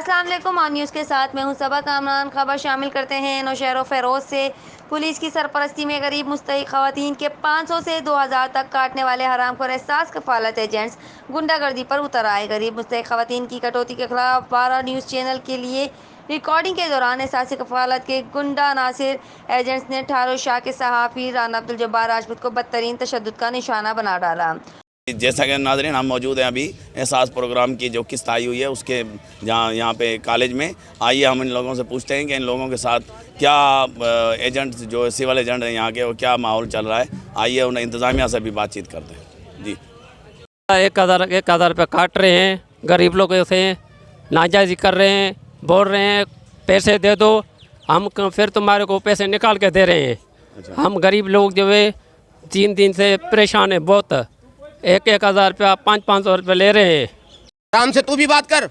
अस्सलाम वालेकुम। On news के साथ मैं हूं सबा कामरान। खबर शामिल करते हैं नौशहर फ़िरोज़ से। पुलिस की सरपरस्ती में गरीब मुस्तहिक ख़वातीन के 500 से 2000 तक काटने वाले हरामखोर एहसास कफ़ालत एजेंट्स गुंडागर्दी पर उतर आए। गरीब मुस्तहिक ख़वातीन की कटौती के खिलाफ 12 न्यूज़ चैनल के लिए रिकॉर्डिंग के दौरान एहसास कफ़ालत के गुंडा नासिर एजेंट्स ने ठारो शाह के सहाफ़ी राना अब्दुल जब्बार राजपूत को बदतरीन तशद्दुद का निशाना बना डाला। जैसा कि नाज़रीन हम मौजूद हैं अभी एहसास प्रोग्राम की जो किस्त आई हुई है उसके जहाँ यहाँ पे कॉलेज में। आइए हम इन लोगों से पूछते हैं कि इन लोगों के साथ क्या एजेंट जो सिविल एजेंट हैं यहाँ के वो क्या माहौल चल रहा है। आइए उन्हें इंतज़ामिया से भी बातचीत करते हैं। जी 1,000 रुपये काट रहे हैं गरीब लोगों से, नाजायज़ी कर रहे हैं, बोल रहे हैं पैसे दे दो, हम फिर तुम्हारे को पैसे निकाल के दे रहे हैं। अच्छा। हम गरीब लोग जो है 3 दिन से परेशान है बहुत। 1,000 रुपया 500 रुपये ले रहे हैं। आराम से तू भी बात कर।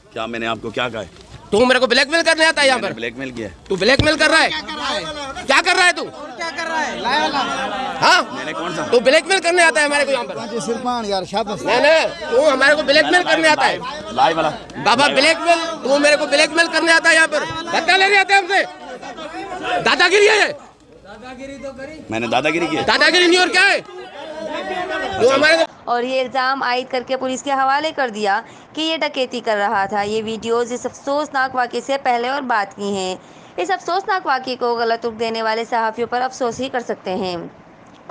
क्या मैंने आपको क्या कहा है? तू मेरे को ब्लैकमेल करने आता है यहाँ पर? ब्लैकमेल किया है? तू ब्लैकमेल कर रहा है? क्या कर रहा है तू? हाँ मैंने कौन सा? तू ब्लैकमेल करने आता है हमारे को यहाँ पर? नहीं, तू हमारे को ब्लैकमेल करने आता है लाइव वाला बाबा। ब्लैकमेल, तू मेरे को ब्लैकमेल करने आता है यहाँ पर? धक्का लेने आता है हमसे? दादागिरी है ये? मैंने दादागिरी की है? दादागिरी नहीं और क्या है? तू हमारे और ये इल्ज़ाम आयद करके पुलिस के हवाले कर दिया कि ये डकैती कर रहा था। ये वीडियोज़ इस अफसोसनाक वाक़े से पहले और बाद की हैं। इस अफसोसनाक वाक़े को गलत रुख देने वाले सहाफ़ियों पर अफसोस ही कर सकते हैं।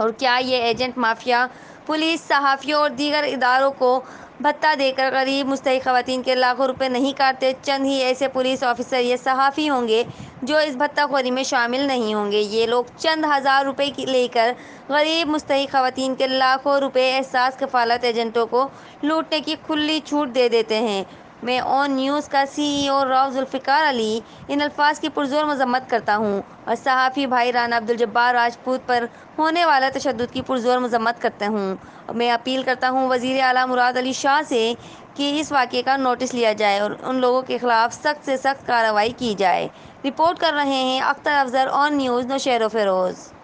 और क्या ये एजेंट माफिया पुलिस, सहाफ़ियों और दीगर इदारों को भत्ता देकर गरीब मुस्तहिक ख़वातीन के लाखों रुपए नहीं काटते? चंद ही ऐसे पुलिस ऑफिसर या सहाफ़ी होंगे जो इस भत्ताखोरी में शामिल नहीं होंगे। ये लोग चंद हज़ार रुपए लेकर गरीब मुस्तहिक ख़वातीन के लाखों रुपए एहसास कफ़ालत एजेंटों को लूटने की खुली छूट दे देते हैं। मैं ऑन न्यूज़ का CEO राव जुल्फ़िकार अली इन अल्फाज की पुरज़ोर मज़म्मत करता हूँ और सहाफ़ी भाई राना अब्दुल जब्बार राजपूत पर होने वाला तशद्दुद की पुरज़ोर मज़म्मत करता हूँ। मैं अपील करता हूँ वज़ीर आला मुराद अली शाह से कि इस वाक़े का नोटिस लिया जाए और उन लोगों के ख़िलाफ़ सख्त से सख्त कार्रवाई की जाए। रिपोर्ट कर रहे हैं अख्तर अफजल, ऑन न्यूज़, नौशहर फ़िरोज़।